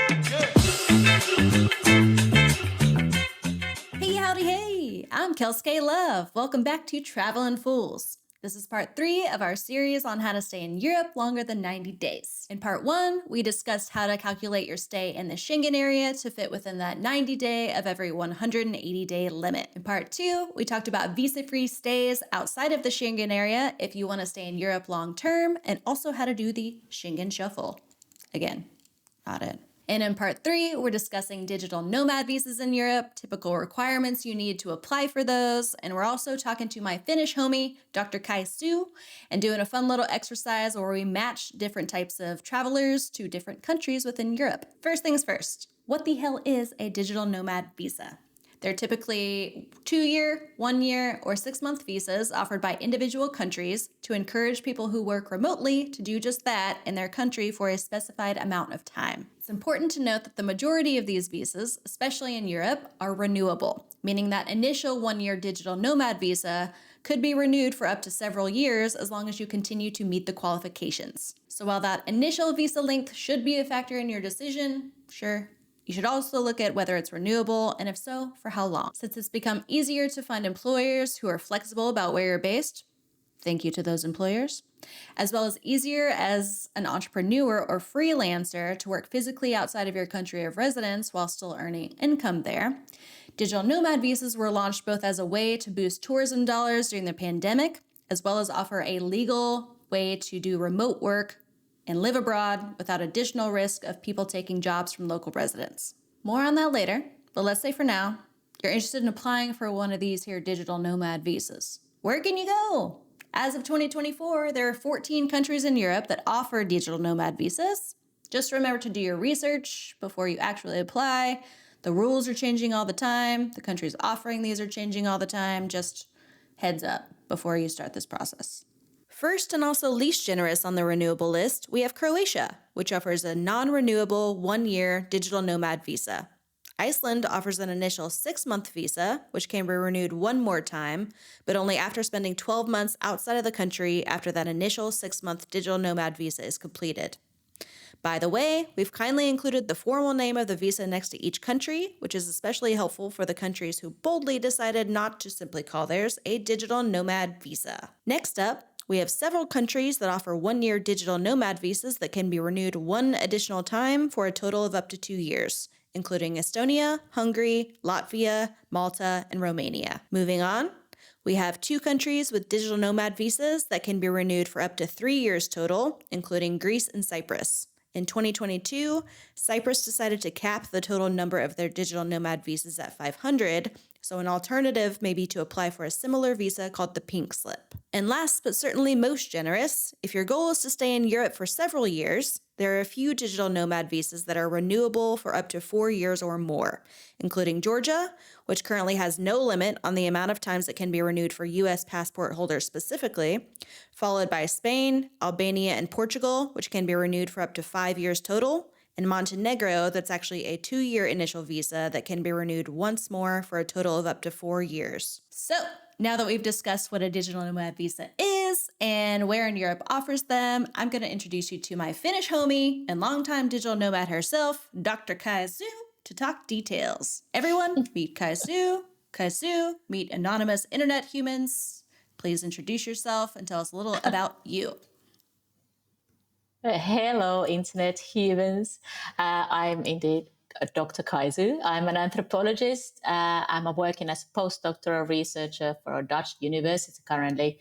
Hey, howdy, hey! I'm Kelsey Love. Welcome back to Travelin Fools. This is part 3 of our series on how to stay in Europe longer than 90 days. In part 1, we discussed how to calculate your stay in the Schengen area to fit within that 90-day of every 180-day limit. In part 2, we talked about visa-free stays outside of the Schengen area if you want to stay in Europe long term, and also how to do the Schengen shuffle. Again, not it. And in part 3, we're discussing digital nomad visas in Europe, typical requirements you need to apply for those, and we're also talking to my Finnish homie, Dr. Kaisu, and doing a fun little exercise where we match different types of travelers to different countries within Europe. First things first, what the hell is a digital nomad visa? They're typically 2-year, 1-year, or 6-month visas offered by individual countries to encourage people who work remotely to do just that in their country for a specified amount of time. It's important to note that the majority of these visas, especially in Europe, are renewable, meaning that initial 1-year digital nomad visa could be renewed for up to several years as long as you continue to meet the qualifications. So while that initial visa length should be a factor in your decision, sure, you should also look at whether it's renewable, and if so, for how long. Since it's become easier to find employers who are flexible about where you're based, thank you to those employers, as well as easier as an entrepreneur or freelancer to work physically outside of your country of residence while still earning income there. Digital nomad visas were launched both as a way to boost tourism dollars during the pandemic, as well as offer a legal way to do remote work and live abroad without additional risk of people taking jobs from local residents. More on that later, but let's say for now, you're interested in applying for one of these here digital nomad visas. Where can you go? As of 2024, there are 14 countries in Europe that offer digital nomad visas. Just remember to do your research before you actually apply. The rules are changing all the time. The countries offering these are changing all the time. Just heads up before you start this process. First and also least generous on the renewable list, we have Croatia, which offers a non-renewable 1-year digital nomad visa. Iceland offers an initial 6-month visa, which can be renewed one more time, but only after spending 12 months outside of the country after that initial 6-month digital nomad visa is completed. By the way, we've kindly included the formal name of the visa next to each country, which is especially helpful for the countries who boldly decided not to simply call theirs a digital nomad visa. Next up, we have several countries that offer 1-year digital nomad visas that can be renewed one additional time for a total of up to 2 years, including Estonia, Hungary, Latvia, Malta, and Romania. Moving on, we have 2 countries with digital nomad visas that can be renewed for up to 3 years total, including Greece and Cyprus. In 2022, Cyprus decided to cap the total number of their digital nomad visas at 500, so an alternative may be to apply for a similar visa called the Pink Slip. And last but certainly most generous, if your goal is to stay in Europe for several years, there are a few digital nomad visas that are renewable for up to 4 years or more, including Georgia, which currently has no limit on the amount of times it can be renewed for U.S. passport holders specifically, followed by Spain, Albania, and Portugal, which can be renewed for up to 5 years total, and Montenegro, that's actually a 2-year initial visa that can be renewed once more for a total of up to 4 years. So, now that we've discussed what a digital nomad visa is and where in Europe offers them, I'm going to introduce you to my Finnish homie and longtime digital nomad herself, Dr. Kaisu, to talk details. Everyone, meet Kaisu. Kaisu, meet anonymous internet humans. Please introduce yourself and tell us a little about you. Hello, internet humans. I'm indeed Dr. Kaisu. I'm an anthropologist. I'm working as a postdoctoral researcher for a Dutch university currently.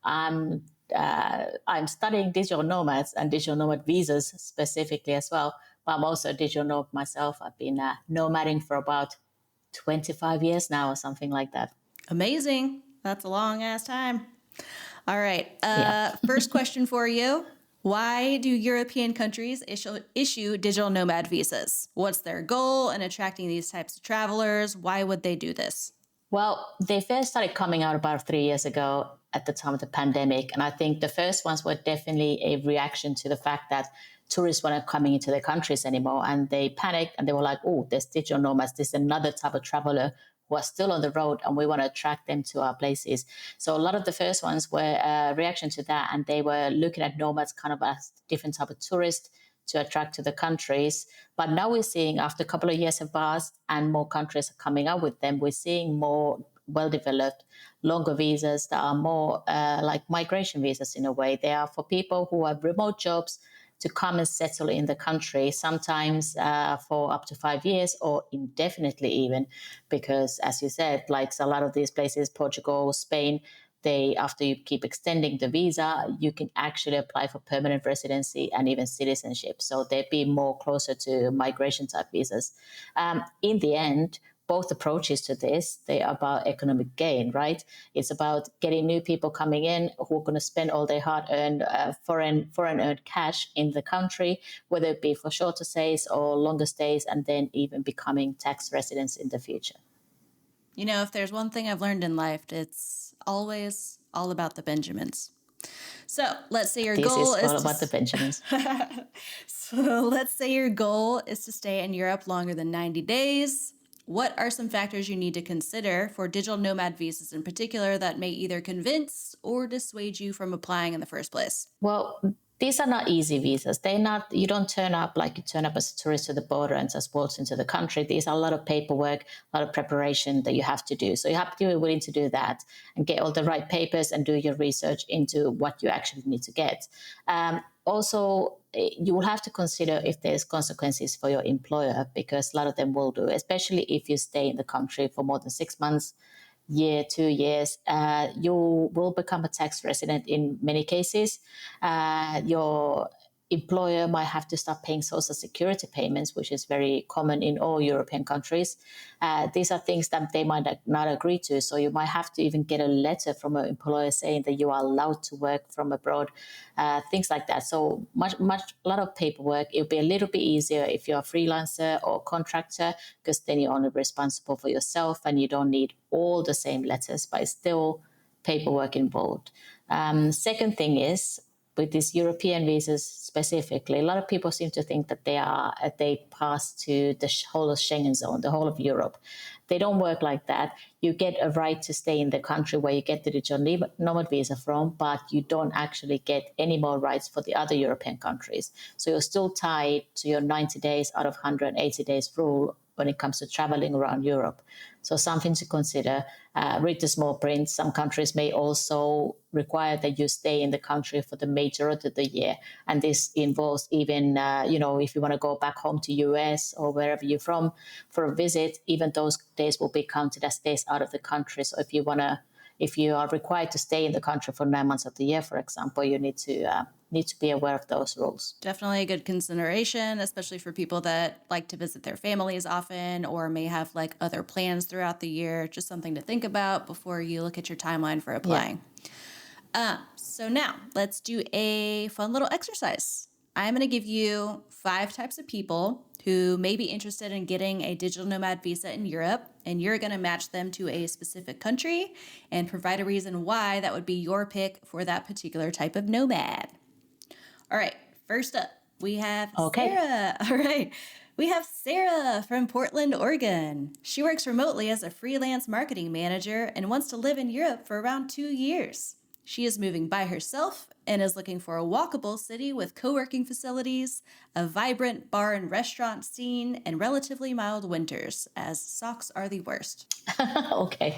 I'm studying digital nomads and digital nomad visas specifically as well. But I'm also a digital nomad myself. I've been nomading for about 25 years now or something like that. Amazing. That's a long ass time. All right. Yeah. First question for you. Why do European countries issue digital nomad visas? What's their goal in attracting these types of travelers? Why would they do this? Well, they first started coming out about 3 years ago at the time of the pandemic. And I think the first ones were definitely a reaction to the fact that tourists weren't coming into their countries anymore. And they panicked and they were like, oh, there's digital nomads. There's another type of traveler who are still on the road and we want to attract them to our places. So a lot of the first ones were a reaction to that. And they were looking at nomads kind of as different type of tourists to attract to the countries. But now we're seeing, after a couple of years have passed and more countries are coming up with them, we're seeing more well-developed, longer visas that are more like migration visas in a way. They are for people who have remote jobs to come and settle in the country, sometimes for up to 5 years or indefinitely even, because as you said, like a lot of these places, Portugal, Spain, they, after you keep extending the visa, you can actually apply for permanent residency and even citizenship. So they'd be more closer to migration type visas. In the end, both approaches to this, they are about economic gain, right? It's about getting new people coming in who are going to spend all their hard-earned foreign earned cash in the country, whether it be for shorter stays or longer stays, and then even becoming tax residents in the future. You know, if there's one thing I've learned in life, it's always all about the Benjamins. So let's say your goal is all about the Benjamins. So let's say your goal is to stay in Europe longer than 90 days. What are some factors you need to consider for digital nomad visas in particular that may either convince or dissuade you from applying in the first place? Well, these are not easy visas. They're not, you don't turn up like you turn up as a tourist to the border and just walk into the country. These are a lot of paperwork, a lot of preparation that you have to do. So you have to be willing to do that and get all the right papers and do your research into what you actually need to get. Also, you will have to consider if there's consequences for your employer, because a lot of them will do, especially if you stay in the country for more than 6 months, year, 2 years, you will become a tax resident in many cases. Your employer might have to start paying social security payments, which is very common in all European countries. These are things that they might not agree to. So you might have to even get a letter from an employer saying that you are allowed to work from abroad, things like that. So a lot of paperwork. It'll be a little bit easier if you're a freelancer or contractor, because then you're only responsible for yourself and you don't need all the same letters, but it's still paperwork involved. Second thing is, with these European visas specifically, a lot of people seem to think that they pass to the whole of Schengen zone, the whole of Europe. They don't work like that. You get a right to stay in the country where you get the digital nomad visa from, but you don't actually get any more rights for the other European countries. So you're still tied to your 90 days out of 180 days rule when it comes to traveling around Europe. So something to consider. Read the small print. Some countries may also require that you stay in the country for the majority of the year. And this involves even, if you want to go back home to US or wherever you're from for a visit, even those days will be counted as days out of the country. So if you are required to stay in the country for 9 months of the year, for example, you need to be aware of those rules. Definitely a good consideration, especially for people that like to visit their families often or may have like other plans throughout the year. Just something to think about before you look at your timeline for applying. Yeah. So now let's do a fun little exercise. I'm going to give you 5 types of people who may be interested in getting a digital nomad visa in Europe, and you're going to match them to a specific country and provide a reason why that would be your pick for that particular type of nomad. All right, first up, we have Sarah. All right, we have Sarah from Portland, Oregon. She works remotely as a freelance marketing manager and wants to live in Europe for around 2 years. She is moving by herself and is looking for a walkable city with co-working facilities, a vibrant bar and restaurant scene, and relatively mild winters, as socks are the worst. Okay.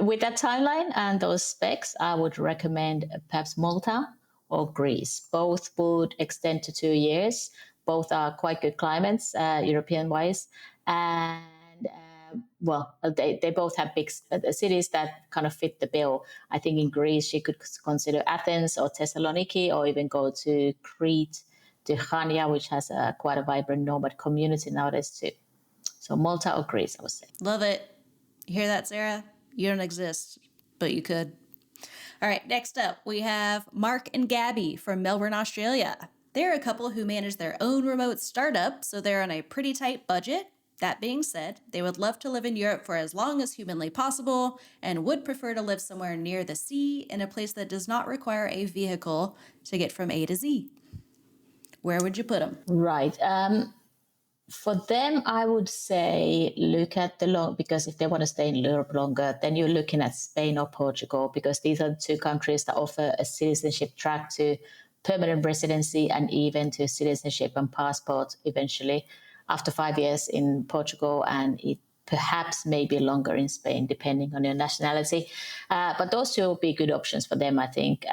With that timeline and those specs, I would recommend perhaps Malta or Greece. Both would extend to 2 years. Both are quite good climates, European-wise. And they both have big cities that kind of fit the bill. I think in Greece, you could consider Athens or Thessaloniki, or even go to Crete, to Chania, which has quite a vibrant nomad community nowadays too. So Malta or Greece, I would say. Love it. You hear that, Sarah? You don't exist, but you could. All right, next up, we have Mark and Gabby from Melbourne, Australia. They're a couple who manage their own remote startup, so they're on a pretty tight budget. That being said, they would love to live in Europe for as long as humanly possible and would prefer to live somewhere near the sea in a place that does not require a vehicle to get from A to Z. Where would you put them? Right. For them, I would say look at because if they want to stay in Europe longer, then you're looking at Spain or Portugal, because these are the 2 countries that offer a citizenship track to permanent residency and even to citizenship and passport eventually after 5 years in Portugal, and it perhaps maybe longer in Spain, depending on your nationality. But those two will be good options for them, I think.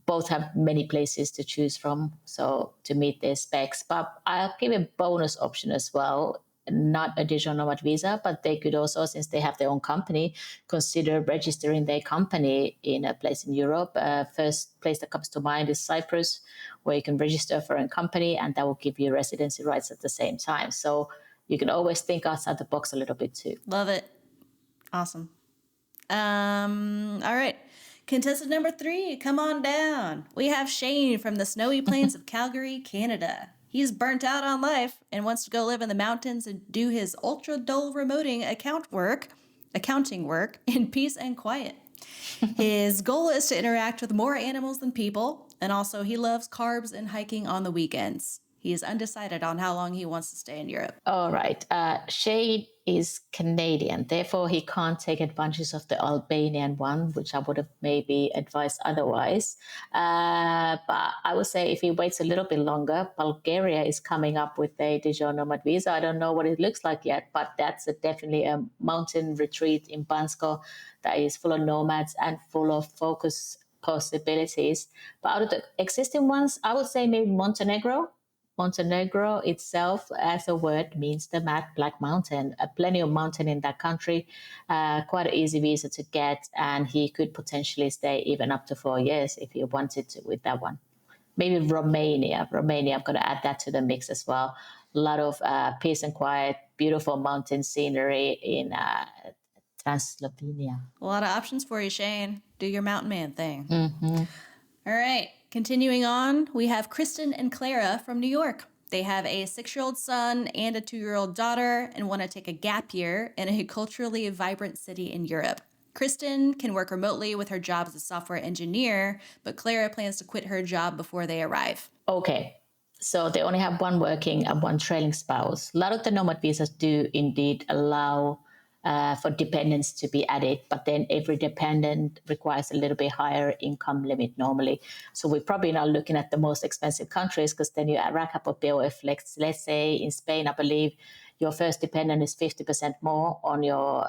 Both have many places to choose from, so to meet their specs. But I'll give a bonus option as well, not a digital nomad visa, but they could also, since they have their own company, consider registering their company in a place in Europe. First place that comes to mind is Cyprus, where you can register for a company and that will give you residency rights at the same time. So you can always think outside the box a little bit too. Love it. Awesome. All right. Contestant number 3, come on down. We have Shane from the snowy plains of Calgary, Canada. He's burnt out on life and wants to go live in the mountains and do his ultra dull remoting accounting work in peace and quiet. His goal is to interact with more animals than people, and also he loves carbs and hiking on the weekends. He is undecided on how long he wants to stay in Europe. All right. Shade is Canadian, therefore he can't take advantage of the Albanian one, which I would have maybe advised otherwise. But I would say if he waits a little bit longer, Bulgaria is coming up with a digital nomad visa. I don't know what it looks like yet, but that's definitely a mountain retreat in Bansko that is full of nomads and full of focus possibilities. But out of the existing ones, I would say maybe Montenegro. Montenegro itself, as a word, means the Black Mountain. Plenty of mountain in that country, quite an easy visa to get, and he could potentially stay even up to 4 years if he wanted to with that one. Maybe Romania, I'm going to add that to the mix as well. A lot of peace and quiet, beautiful mountain scenery in Transylvania. A lot of options for you, Shane. Do your mountain man thing. Mm-hmm. All right. Continuing on, we have Kristen and Clara from New York. They have a 6-year-old son and a 2-year-old daughter and want to take a gap year in a culturally vibrant city in Europe. Kristen can work remotely with her job as a software engineer, but Clara plans to quit her job before they arrive. Okay. So they only have one working and one trailing spouse. A lot of the nomad visas do indeed allow for dependents to be added, but then every dependent requires a little bit higher income limit normally. So we're probably not looking at the most expensive countries, because then you rack up a bill. If let's say in Spain, I believe your first dependent is 50% more on your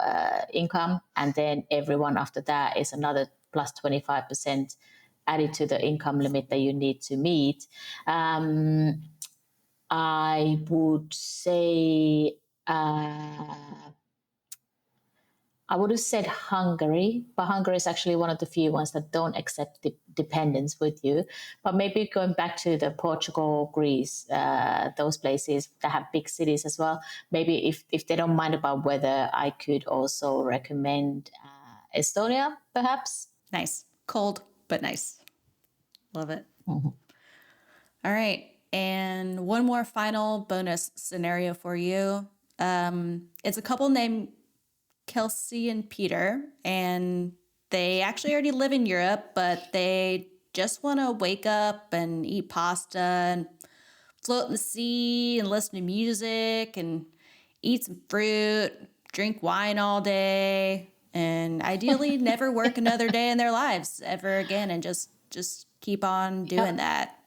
income, and then everyone after that is another plus 25% added to the income limit that you need to meet. I would say I would have said Hungary, but Hungary is actually one of the few ones that don't accept dependents with you. But maybe going back to the Portugal, Greece, those places that have big cities as well, maybe if they don't mind about weather, I could also recommend Estonia, perhaps. Nice. Cold, but nice. Love it. Mm-hmm. All right. And one more final bonus scenario for you. It's a couple named Kelsey and Peter, and they actually already live in Europe, but they just want to wake up and eat pasta and float in the sea and listen to music and eat some fruit, drink wine all day, and ideally never work another day in their lives ever again, and just keep on doing that.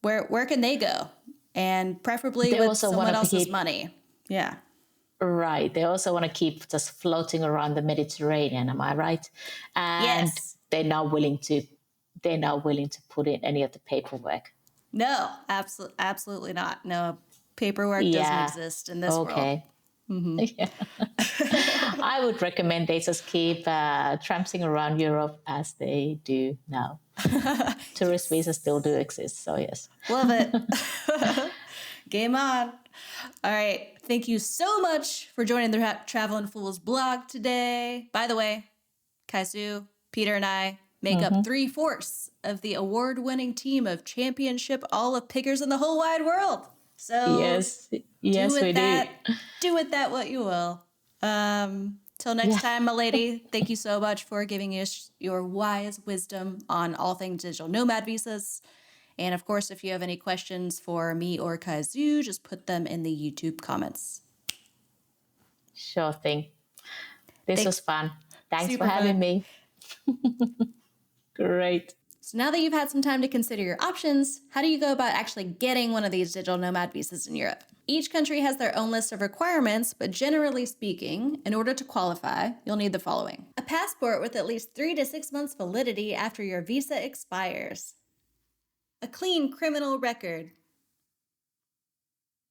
Where can they go? And preferably they with someone else's money. Yeah. Right. They also want to keep just floating around the Mediterranean. Am I right? And yes. they're not willing to put in any of the paperwork. No, absolutely not. No, paperwork doesn't exist in this world. Mm-hmm. Yeah. I would recommend they just keep tramping around Europe as they do now. Tourist visas still do exist, so yes. Love it. Game on. All right. Thank you so much for joining the Travelin Fools blog today. By the way, Kaisu, Peter, and I make up 3/4 of the award-winning team of championship olive pickers in the whole wide world. So yes, we do with that what you will. Till next time, my lady, thank you so much for giving us your wise wisdom on all things digital nomad visas. And of course, if you have any questions for me or Kaisu, just put them in the YouTube comments. Sure thing. This was fun. Thanks for having me. Great. So now that you've had some time to consider your options, how do you go about actually getting one of these digital nomad visas in Europe? Each country has their own list of requirements, but generally speaking, in order to qualify, you'll need the following: a passport with at least 3 to 6 months validity after your visa expires, a clean criminal record,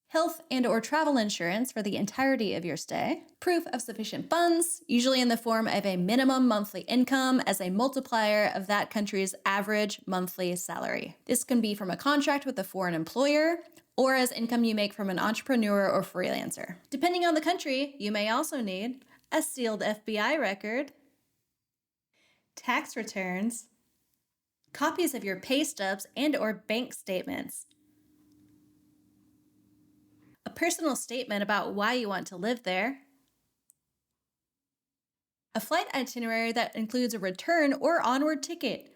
health and/or travel insurance for the entirety of your stay, proof of sufficient funds, usually in the form of a minimum monthly income as a multiplier of that country's average monthly salary. This can be from a contract with a foreign employer or as income you make from an entrepreneur or freelancer. Depending on the country, you may also need a sealed FBI record, tax returns, copies of your pay stubs and/or bank statements, a personal statement about why you want to live there, a flight itinerary that includes a return or onward ticket,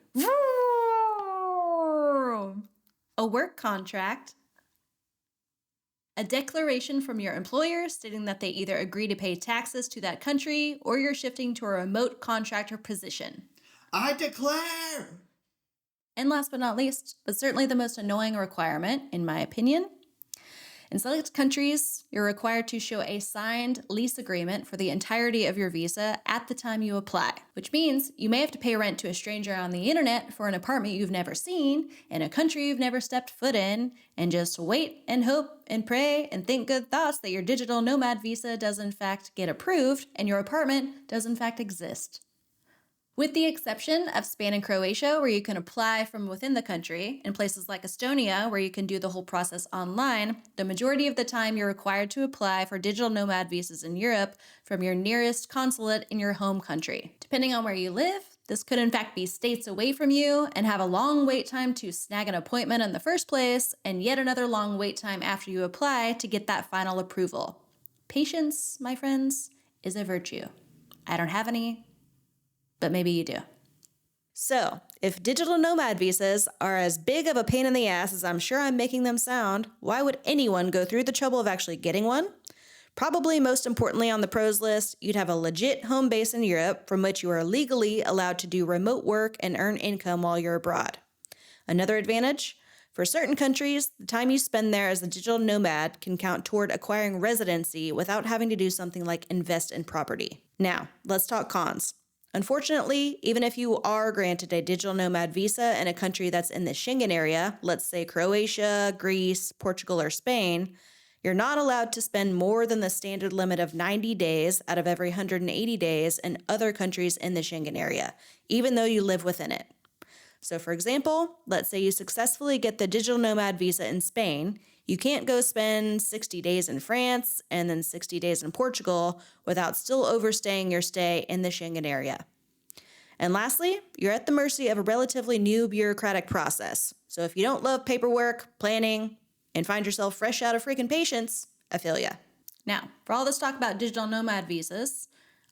a work contract, a declaration from your employer stating that they either agree to pay taxes to that country or you're shifting to a remote contractor position. I declare! And last but not least, but certainly the most annoying requirement, in my opinion, in select countries, you're required to show a signed lease agreement for the entirety of your visa at the time you apply, which means you may have to pay rent to a stranger on the internet for an apartment you've never seen, in a country you've never stepped foot in, and just wait and hope and pray and think good thoughts that your digital nomad visa does in fact get approved and your apartment does in fact exist. With the exception of Spain and Croatia, where you can apply from within the country, and places like Estonia, where you can do the whole process online, the majority of the time you're required to apply for digital nomad visas in Europe from your nearest consulate in your home country. Depending on where you live, this could in fact be states away from you and have a long wait time to snag an appointment in the first place, and yet another long wait time after you apply to get that final approval. Patience, my friends, is a virtue. I don't have any, but maybe you do. So, if digital nomad visas are as big of a pain in the ass as I'm sure I'm making them sound, why would anyone go through the trouble of actually getting one? Probably most importantly on the pros list, you'd have a legit home base in Europe from which you are legally allowed to do remote work and earn income while you're abroad. Another advantage? For certain countries, the time you spend there as a digital nomad can count toward acquiring residency without having to do something like invest in property. Now, let's talk cons. Unfortunately, even if you are granted a digital nomad visa in a country that's in the Schengen area, let's say Croatia, Greece, Portugal, or Spain, you're not allowed to spend more than the standard limit of 90 days out of every 180 days in other countries in the Schengen area, even though you live within it. So for example, let's say you successfully get the digital nomad visa in Spain. You can't go spend 60 days in France and then 60 days in Portugal without still overstaying your stay in the Schengen area. And lastly, you're at the mercy of a relatively new bureaucratic process. So if you don't love paperwork, planning, and find yourself fresh out of freaking patience, I feel ya. Now, for all this talk about digital nomad visas,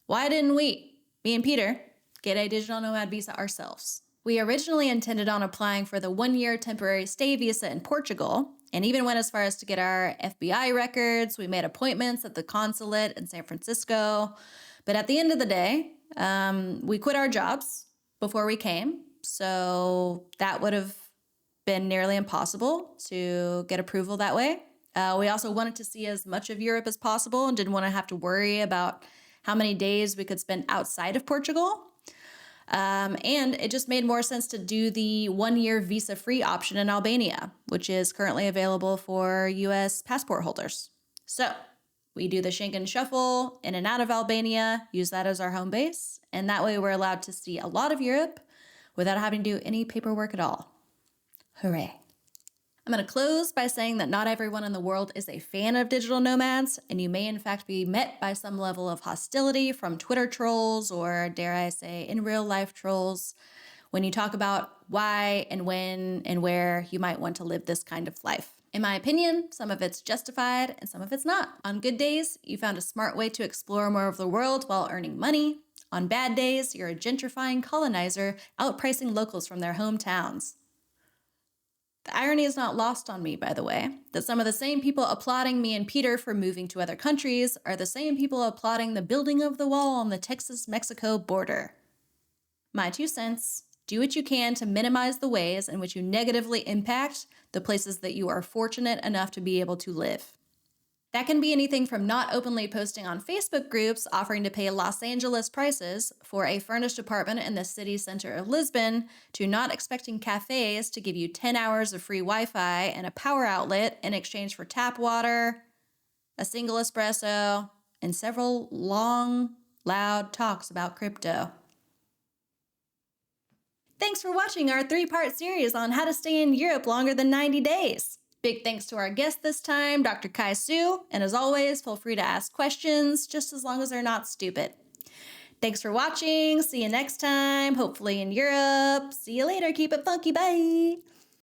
why didn't we, me and Peter, get a digital nomad visa ourselves? We originally intended on applying for the 1-year temporary stay visa in Portugal, and even went as far as to get our FBI records. We made appointments at the consulate in San Francisco. But at the end of the day, we quit our jobs before we came. So that would have been nearly impossible to get approval that way. We also wanted to see as much of Europe as possible and didn't want to have to worry about how many days we could spend outside of Portugal. And it just made more sense to do the 1-year visa-free option in Albania, which is currently available for U.S. passport holders. So we do the Schengen shuffle in and out of Albania, use that as our home base, and that way we're allowed to see a lot of Europe without having to do any paperwork at all. Hooray. I'm going to close by saying that not everyone in the world is a fan of digital nomads, and you may in fact be met by some level of hostility from Twitter trolls or, dare I say, in real life trolls when you talk about why and when and where you might want to live this kind of life. In my opinion, some of it's justified and some of it's not. On good days, you found a smart way to explore more of the world while earning money. On bad days, you're a gentrifying colonizer outpricing locals from their hometowns. The irony is not lost on me, by the way, that some of the same people applauding me and Peter for moving to other countries are the same people applauding the building of the wall on the Texas-Mexico border. My 2 cents, Do what you can to minimize the ways in which you negatively impact the places that you are fortunate enough to be able to live. That can be anything from not openly posting on Facebook groups offering to pay Los Angeles prices for a furnished apartment in the city center of Lisbon to not expecting cafes to give you 10 hours of free Wi-Fi and a power outlet in exchange for tap water, a single espresso, and several long, loud talks about crypto. Thanks for watching our 3-part series on how to stay in Europe longer than 90 days. Big thanks to our guest this time, Dr. Kaisu, and as always, feel free to ask questions, just as long as they're not stupid. Thanks for watching. See you next time, hopefully in Europe. See you later. Keep it funky. Bye.